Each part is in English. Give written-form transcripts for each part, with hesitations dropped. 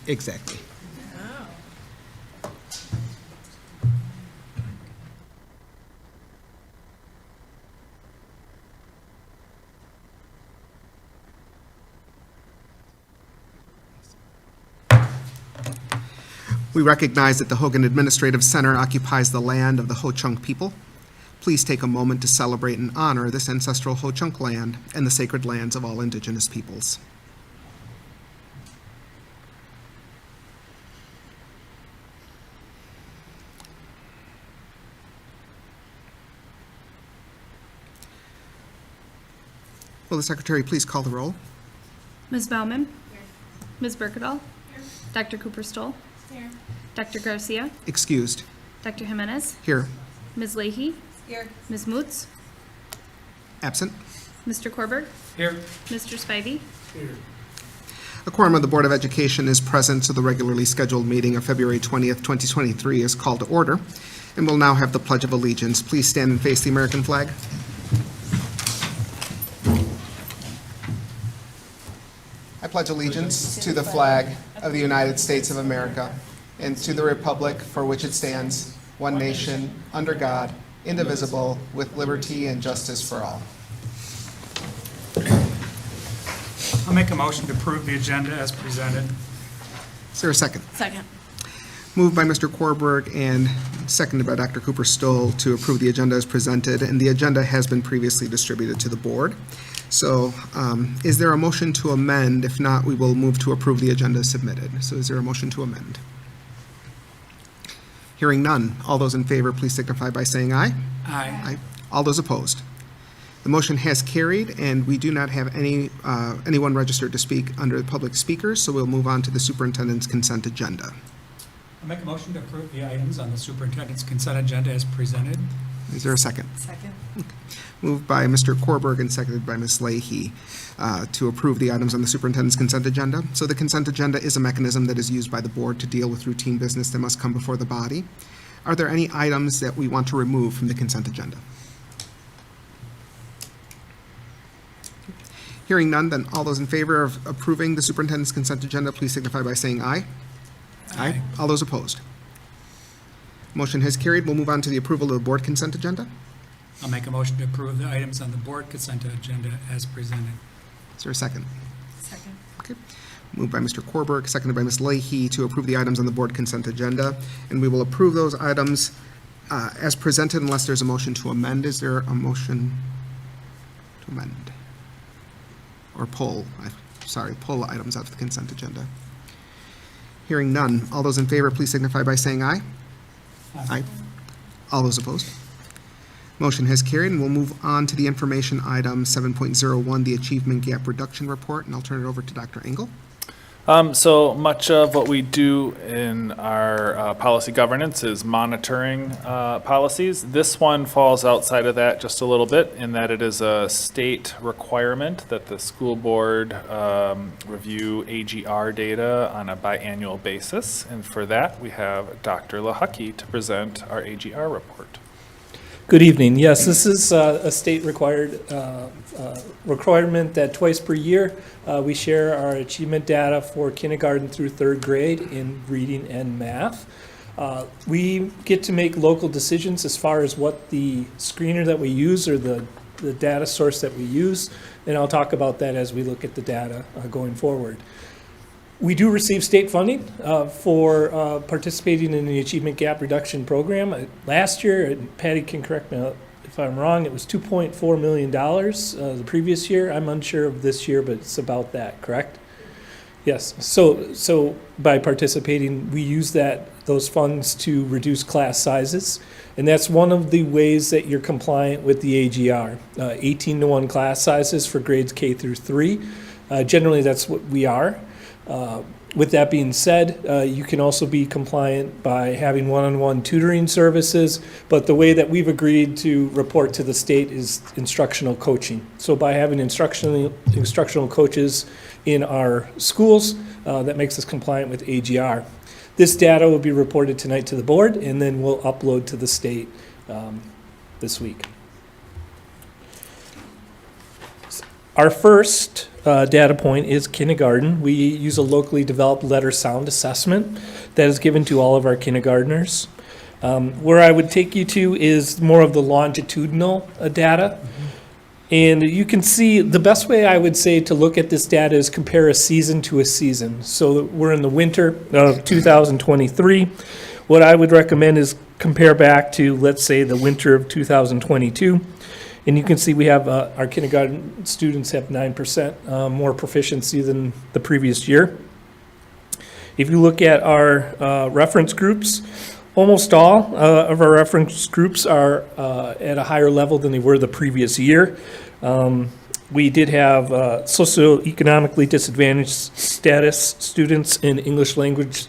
Exactly. Oh. We recognize that the Hogan Administrative Center occupies the land of the Ho-Chunk people. Please take a moment to celebrate and honor this ancestral Ho-Chunk land and the sacred lands of all Indigenous peoples. Will the Secretary please call the roll? Ms. Baumann? Ms. Berkedal? Dr. Cooper-Stoll? Here. Dr. Garcia? Excused. Dr. Jimenez? Here. Ms. Leahy? Here. Ms. Moots? Absent. Mr. Korberg? Here. Mr. Spivey? Here. A quorum of the Board of Education is present, so the regularly scheduled meeting of February 20th, 2023 is called to order, and we'll now have the Pledge of Allegiance. Please stand and face the American flag. I pledge allegiance to the flag of the United States of America and to the republic for which it stands, one nation, under God, indivisible, with liberty and justice for all. I'll make a motion to approve the agenda as presented. Is there a second? Second. Moved by Mr. Korberg and seconded by Dr. Cooper-Stoll to approve the agenda as presented, and the agenda has been previously distributed to the board. So is there a motion to amend? If not, we will move to approve the agenda as submitted. So is there a motion to amend? Hearing none. All those in favor, please signify by saying aye. Aye. All those opposed? The motion has carried, and we do not have anyone registered to speak under the public speakers, so we'll move on to the superintendent's consent agenda. I'll make a motion to approve the items on the superintendent's consent agenda as presented. Is there a second? Second. Moved by Mr. Korberg and seconded by Ms. Leahy to approve the items on the superintendent's consent agenda. So the consent agenda is a mechanism that is used by the board to deal with routine business that must come before the body. Are there any items that we want to remove from the consent agenda? Hearing none, then all those in favor of approving the superintendent's consent agenda, please signify by saying aye. Aye. All those opposed? Motion has carried. We'll move on to the approval of the board consent agenda. I'll make a motion to approve the items on the board consent agenda as presented. Is there a second? Second. Okay. Moved by Mr. Korberg, seconded by Ms. Leahy to approve the items on the board consent agenda. And we will approve those items as presented unless there's a motion to amend. Is there a motion to amend? Or pull the items out of the consent agenda. Hearing none. All those in favor, please signify by saying aye. Aye. All those opposed? Motion has carried, and we'll move on to the information item 7.01, the Achievement Gap Reduction Report, and I'll turn it over to Dr. Engel. So much of what we do in our policy governance is monitoring policies. This one falls outside of that just a little bit in that it is a state requirement that the school board review AGR data on a biannual basis. And for that, we have Dr. Lahucky to present our AGR report. Good evening. Yes, this is a state required requirement that twice per year we share our achievement data for kindergarten through third grade in reading and math. We get to make local decisions as far as what the screener that we use or the data source that we use, and I'll talk about that as we look at the data going forward. We do receive state funding for participating in the Achievement Gap Reduction Program. Last year, and Patty can correct me if I'm wrong, it was $2.4 million the previous year. I'm unsure of this year, but it's about that, correct? Yes. So by participating, we use those funds to reduce class sizes, and that's one of the ways that you're compliant with the AGR. 18-to-1 class sizes for grades K through 3. Generally, that's what we are. With that being said, you can also be compliant by having one-on-one tutoring services, but the way that we've agreed to report to the state is instructional coaching. So by having instructional coaches in our schools, that makes us compliant with AGR. This data will be reported tonight to the board, and then we'll upload to the state this week. Our first data point is kindergarten. We use a locally developed letter sound assessment that is given to all of our kindergartners. Where I would take you to is more of the longitudinal data. And you can see, the best way I would say to look at this data is compare a season to a season. So we're in the winter of 2023. What I would recommend is compare back to, let's say, the winter of 2022. And you can see we have, our kindergarten students have 9% more proficiency than the previous year. If you look at our reference groups, almost all of our reference groups are at a higher level than they were the previous year. We did have socioeconomically disadvantaged status students and English language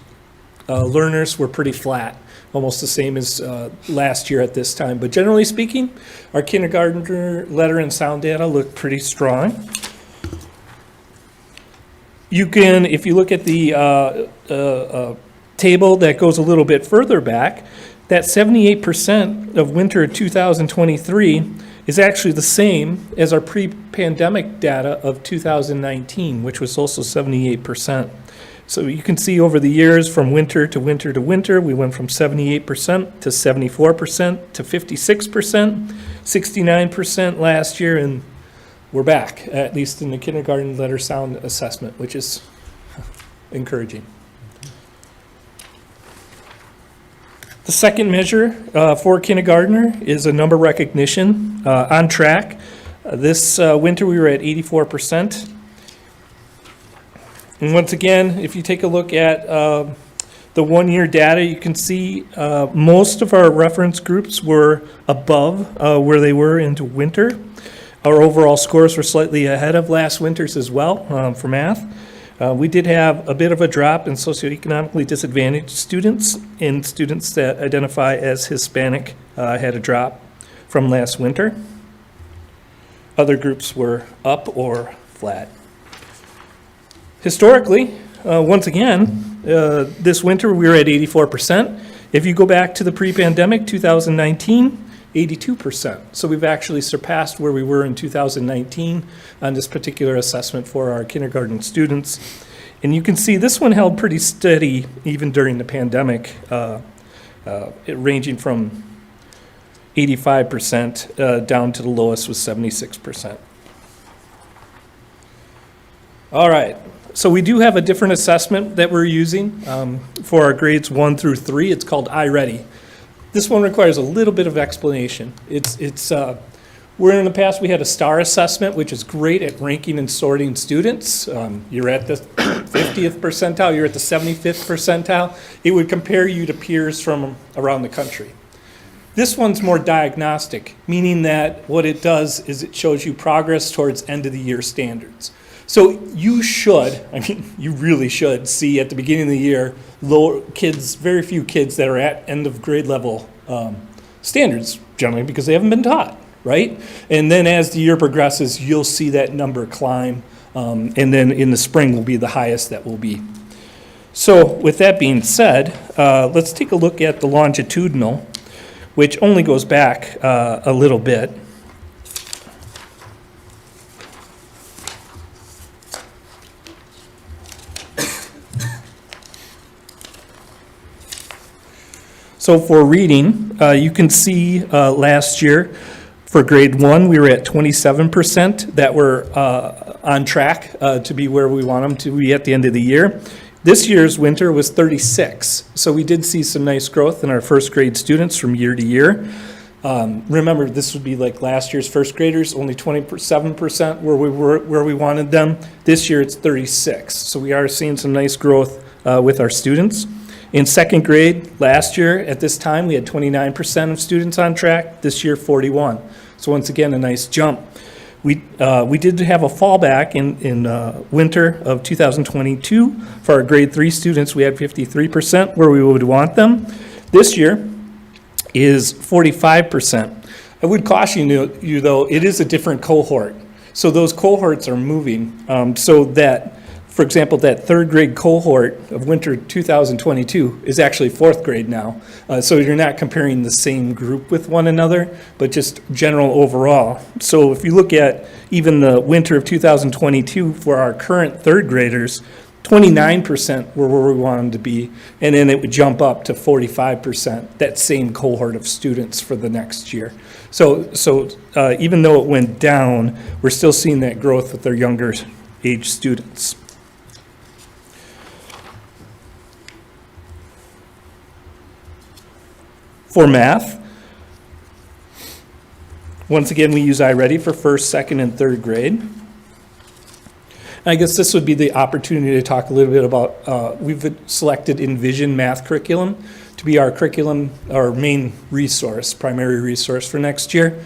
learners were pretty flat, almost the same as last year at this time. But generally speaking, our kindergartner letter and sound data look pretty strong. You can, if you look at the table that goes a little bit further back, that 78% of winter 2023 is actually the same as our pre-pandemic data of 2019, which was also 78%. So you can see over the years from winter to winter to winter, we went from 78% to 74% to 56%, 69% last year, and we're back, at least in the kindergarten letter sound assessment, which is encouraging. The second measure for kindergartner is a number recognition on track. This winter we were at 84%. And once again, if you take a look at the one-year data, you can see most of our reference groups were above where they were into winter. Our overall scores were slightly ahead of last winter's as well for math. We did have a bit of a drop in socioeconomically disadvantaged students, and students that identify as Hispanic had a drop from last winter. Other groups were up or flat. Historically, once again, this winter we were at 84%. If you go back to the pre-pandemic, 2019, 82%. So we've actually surpassed where we were in 2019 on this particular assessment for our kindergarten students. And you can see this one held pretty steady even during the pandemic, ranging from 85% down to the lowest was 76%. All right. So we do have a different assessment that we're using for our grades 1 through 3. It's called iReady. This one requires a little bit of explanation. Where in the past we had a STAR assessment, which is great at ranking and sorting students. You're at the 50th percentile, you're at the 75th percentile. It would compare you to peers from around the country. This one's more diagnostic, meaning that what it does is it shows you progress towards end of the year standards. So you should, you really should see at the beginning of the year, very few kids that are at end of grade level standards, generally because they haven't been taught, right? And then as the year progresses, you'll see that number climb, and then in the spring will be the highest that will be. So with that being said, let's take a look at the longitudinal, which only goes back a little bit. So for reading, you can see last year for grade 1, we were at 27% that were on track to be where we want them to be at the end of the year. This year's winter was 36, so we did see some nice growth in our first grade students from year to year. Remember, this would be like last year's first graders, only 27% where we wanted them. This year it's 36, so we are seeing some nice growth with our students. In second grade, last year at this time, we had 29% of students on track. This year, 41. So once again, a nice jump. We did have a fallback in winter of 2022. For our grade 3 students, we had 53% where we would want them. This year is 45%. I would caution you though, it is a different cohort. So those cohorts are moving so that For example, that third grade cohort of winter 2022 is actually fourth grade now. So you're not comparing the same group with one another, but just general overall. So if you look at even the winter of 2022 for our current third graders, 29% were where we want them to be, and then it would jump up to 45%, that same cohort of students for the next year. So even though it went down, we're still seeing that growth with our younger age students. For math, once again, we use iReady for first, second, and third grade. I guess this would be the opportunity to talk a little bit about, we've selected Envision Math Curriculum to be our curriculum, our main resource, primary resource for next year.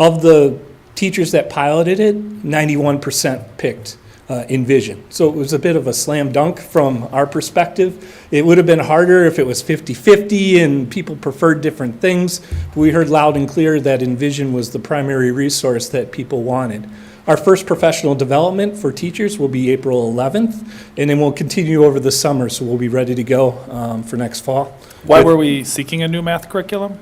Of the teachers that piloted it, 91% picked Envision. So it was a bit of a slam dunk from our perspective. It would have been harder if it was 50-50 and people preferred different things. But we heard loud and clear that Envision was the primary resource that people wanted. Our first professional development for teachers will be April 11th, and then we'll continue over the summer, so we'll be ready to go for next fall. Why were we seeking a new math curriculum?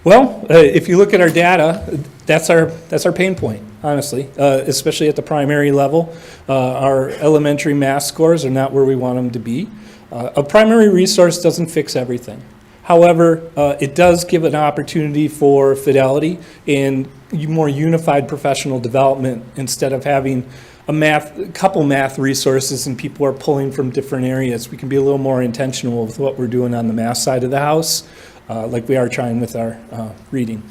Well, if you look at our data, that's our pain point, honestly, especially at the primary level. Our elementary math scores are not where we want them to be. A primary resource doesn't fix everything. However, it does give an opportunity for fidelity and more unified professional development instead of having a couple math resources and people are pulling from different areas. We can be a little more intentional with what we're doing on the math side of the house, like we are trying with our reading.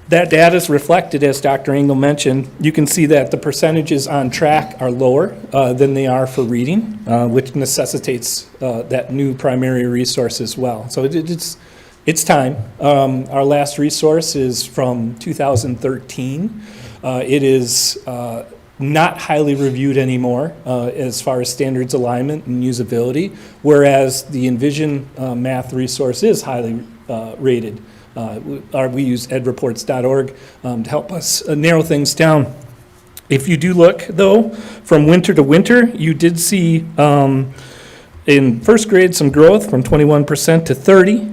That data is reflected, as Dr. Engel mentioned. You can see that the percentages on track are lower than they are for reading, which necessitates that new primary resource as well. So it's time. Our last resource is from 2013. It is not highly reviewed anymore as far as standards alignment and usability, whereas the Envision math resource is highly rated. We use edreports.org to help us narrow things down. If you do look, though, from winter to winter, you did see in first grade some growth from 21% to 30%.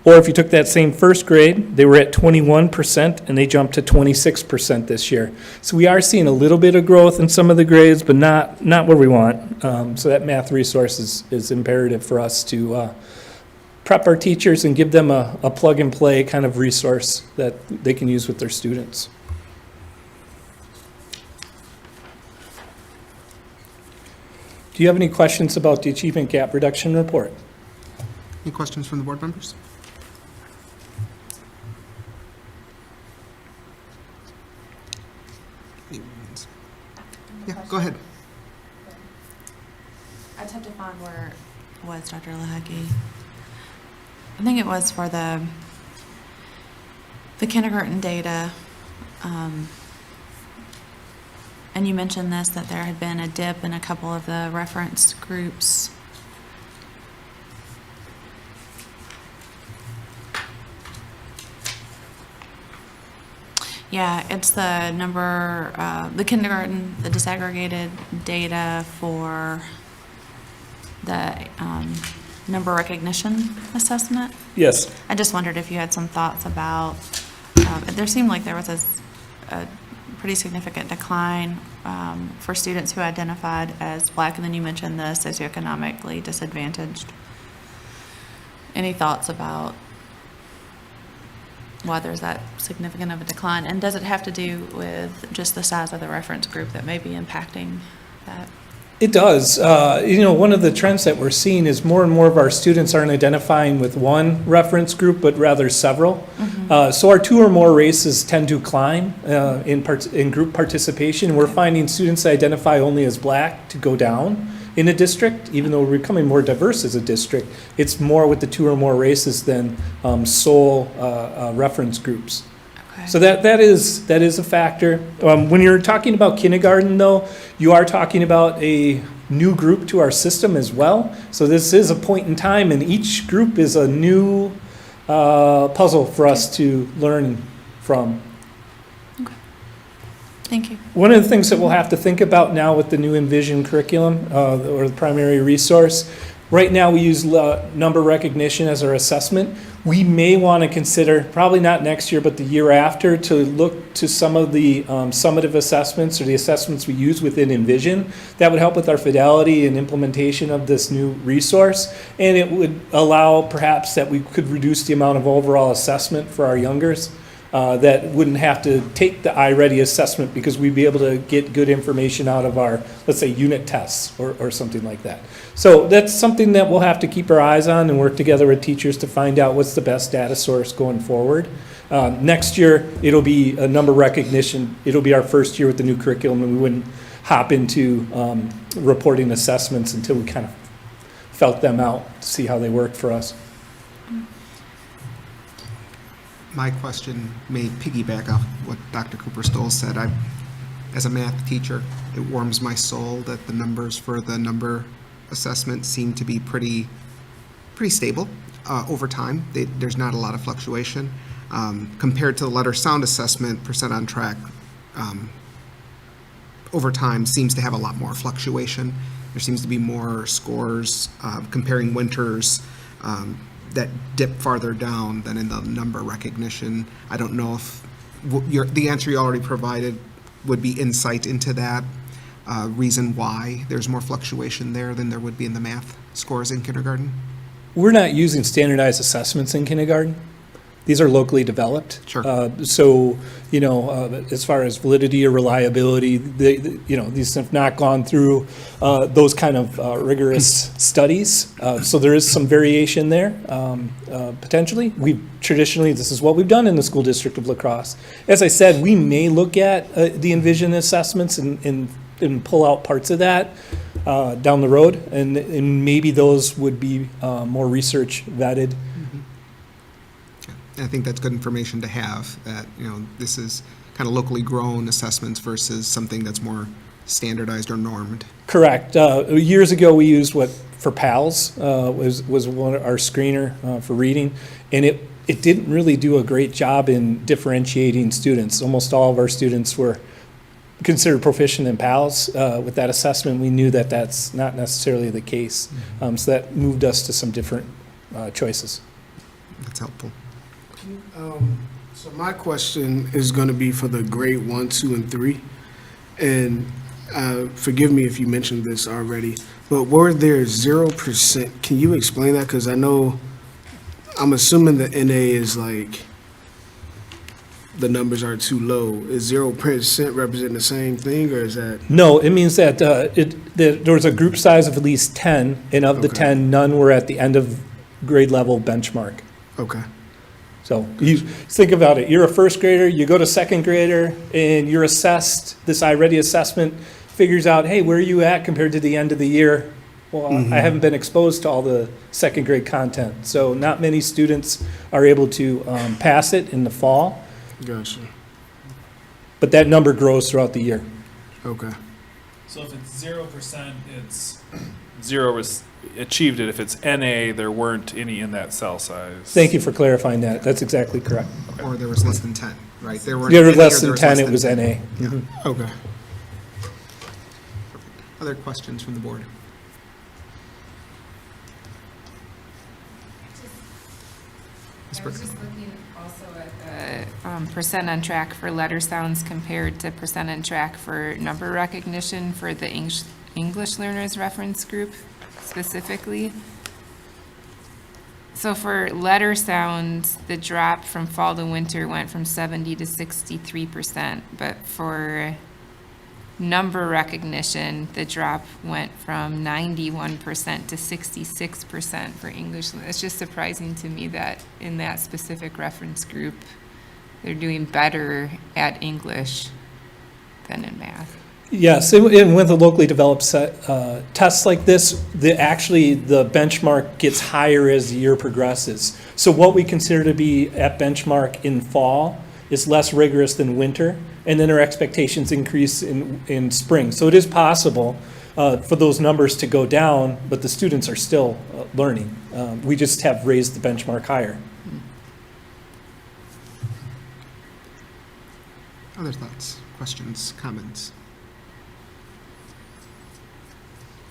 Or if you took that same first grade, they were at 21% and they jumped to 26% this year. So we are seeing a little bit of growth in some of the grades, but not where we want. So that math resource is imperative for us to prep our teachers and give them a plug-and-play kind of resource that they can use with their students. Do you have any questions about the Achievement Gap Reduction Report? Any questions from the board members? Yeah, go ahead. I just have to find where it was, Dr. Lahacki. I think it was for the kindergarten data. And you mentioned this, that there had been a dip in a couple of the reference groups. Yeah, it's the number, the kindergarten, the disaggregated data for the number recognition assessment. Yes. I just wondered if you had some thoughts about, there seemed like there was a pretty significant decline for students who identified as Black, and then you mentioned the socioeconomically disadvantaged. Any thoughts about why there's that significant of a decline? And does it have to do with just the size of the reference group that may be impacting that? It does. One of the trends that we're seeing is more and more of our students aren't identifying with one reference group, but rather several. Mm-hmm. So our 2 or more races tend to climb in group participation. We're finding students that identify only as Black to go down in a district, even though we're becoming more diverse as a district. It's more with the 2 or more races than sole reference groups. So that is a factor. When you're talking about kindergarten, though, you are talking about a new group to our system as well. So this is a point in time, and each group is a new puzzle for us to learn from. Thank you. One of the things that we'll have to think about now with the new Envision curriculum, or the primary resource, right now we use number recognition as our assessment. We may want to consider, probably not next year, but the year after, to look to some of the summative assessments or the assessments we use within Envision. That would help with our fidelity and implementation of this new resource. And it would allow perhaps that we could reduce the amount of overall assessment for our youngers. That wouldn't have to take the iReady assessment because we'd be able to get good information out of our, let's say, unit tests or something like that. So that's something that we'll have to keep our eyes on and work together with teachers to find out what's the best data source going forward. Next year, it'll be a number recognition. It'll be our first year with the new curriculum, and we wouldn't hop into reporting assessments until we kind of felt them out to see how they work for us. My question may piggyback off what Dr. Cooper Stoll said. As a math teacher, it warms my soul that the numbers for the number assessment seem to be pretty stable over time. There's not a lot of fluctuation. Compared to the letter sound assessment, percent on track over time seems to have a lot more fluctuation. There seems to be more scores comparing winters that dip farther down than in the number recognition. I don't know if the answer you already provided would be insight into that reason why there's more fluctuation there than there would be in the math scores in kindergarten. We're not using standardized assessments in kindergarten. These are locally developed. Sure. So, as far as validity or reliability, these have not gone through those kind of rigorous studies. So there is some variation there, potentially. This is what we've done in the school district of La Crosse. As I said, we may look at the Envision assessments and pull out parts of that down the road, and maybe those would be more research vetted. I think that's good information to have, that, this is kind of locally grown assessments versus something that's more standardized or normed. Correct. Years ago, we used for PALS was one of our screener for reading, and it didn't really do a great job in differentiating students. Almost all of our students were considered proficient in PALS. With that assessment, we knew that that's not necessarily the case. So that moved us to some different choices. That's helpful. So my question is going to be for the grade 1, 2, and 3. And forgive me if you mentioned this already, but were there 0%? Can you explain that? Because I'm assuming the NA is like, the numbers are too low. Is 0% represent the same thing, or is that? No, it means that there was a group size of at least 10, and of the Okay. 10, none were at the end of grade level benchmark. Okay. So you think about it. You're a first grader, you go to second grader, and you're assessed. This iReady assessment figures out, hey, where are you at compared to the end of the year? Well, I haven't been exposed to all the second grade content. So not many students are able to pass it in the fall, Gotcha. but that number grows throughout the year. Okay. So if it's 0%, it's 0 was achieved it. If it's NA, there weren't any in that cell size. Thank you for clarifying that. That's exactly correct. Or there was less than 10, right? There were If you were less than 10, it was NA. Yeah. Okay. Other questions from the board? I was just looking also at the percent on track for letter sounds compared to percent on track for number recognition for the English learners reference group specifically. So for letter sounds, the drop from fall to winter went from 70 to 63%, but for number recognition, the drop went from 91% to 66% for English. It's just surprising to me that in that specific reference group, they're doing better at English than in math. Yes, and with a locally developed tests like this, the benchmark gets higher as the year progresses. So what we consider to be at benchmark in fall is less rigorous than winter, and then our expectations increase in spring. So it is possible for those numbers to go down, but the students are still learning. We just have raised the benchmark higher. Other thoughts, questions, comments?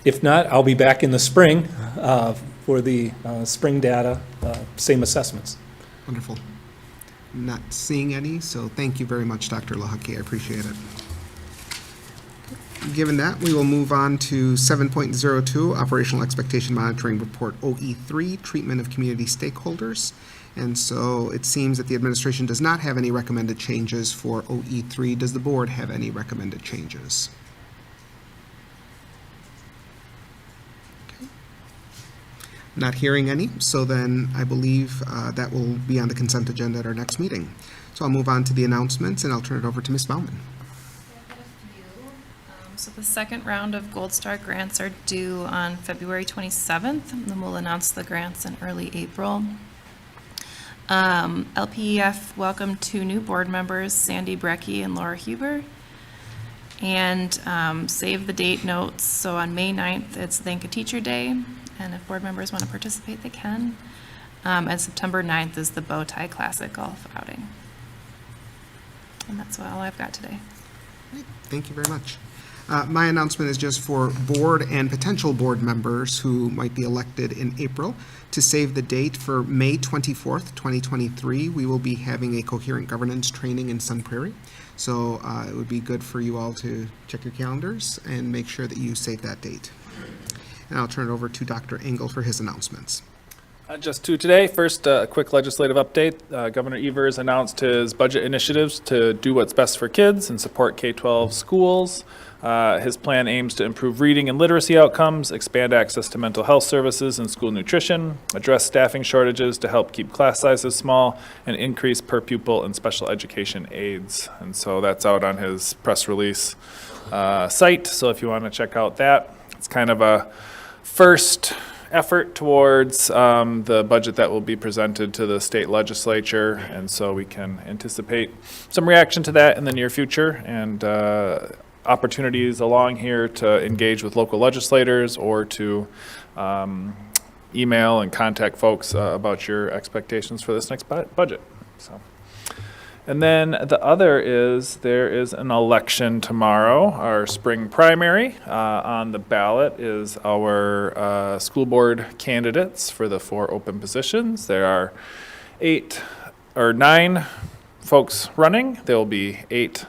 If not, I'll be back in the spring for the spring data, same assessments. Wonderful. Not seeing any, so thank you very much, Dr. Lahaki. I appreciate it. Given that, we will move on to 7.02, Operational Expectation Monitoring Report OE3, Treatment of Community Stakeholders. And so it seems that the administration does not have any recommended changes for OE3. Does the board have any recommended changes? Okay. Not hearing any, so then I believe that will be on the consent agenda at our next meeting. So I'll move on to the announcements, and I'll turn it over to Ms. Baumann. So the second round of Gold Star grants are due on February 27th, and then we'll announce the grants in early April. LPEF welcomed 2 new board members, Sandy Brecky and Laura Huber. And save the date notes, so on May 9th, it's Thank a Teacher Day, and if board members want to participate, they can. And September 9th is the Bow Tie Classic Golf outing. And that's all I've got today. Great. Thank you very much. My announcement is just for board and potential board members who might be elected in April. To save the date for May 24th, 2023, we will be having a coherent governance training in Sun Prairie. So it would be good for you all to check your calendars and make sure that you save that date. And I'll turn it over to Dr. Engel for his announcements. Just 2 today. First, a quick legislative update. Governor Evers announced his budget initiatives to do what's best for kids and support K-12 schools. His plan aims to improve reading and literacy outcomes, expand access to mental health services and school nutrition, address staffing shortages to help keep class sizes small, and increase per pupil and special education aids. And so that's out on his press release site. So if you want to check out that, it's kind of a first effort towards the budget that will be presented to the state legislature, and so we can anticipate some reaction to that in the near future, and opportunities along here to engage with local legislators or to email and contact folks about your expectations for this next budget. So. And then the other is there is an election tomorrow, our spring primary. On the ballot is our school board candidates for the 4 open positions. There are 9 folks running. There will be 8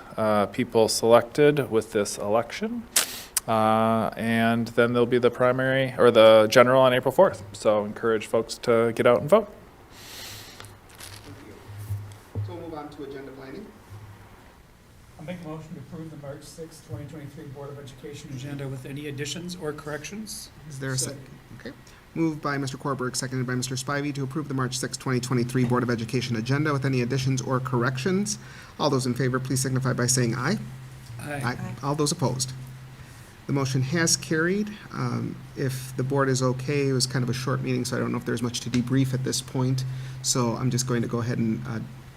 people selected with this election. And then there'll be the primary or the general on April 4th. So encourage folks to get out and vote. So we'll move on to agenda planning. I'll make a motion to approve the March 6, 2023 Board of Education agenda with any additions or corrections. Is there a second? Okay. Moved by Mr. Korberg, seconded by Mr. Spivey to approve the March 6, 2023 Board of Education agenda with any additions or corrections. All those in favor, please signify by saying aye. Aye. All those opposed. The motion has carried. If the board is okay, it was kind of a short meeting, so I don't know if there's much to debrief at this point. So I'm just going to go ahead and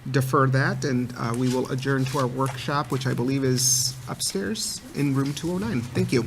defer that, and we will adjourn to our workshop, which I believe is upstairs in room 209. Thank you.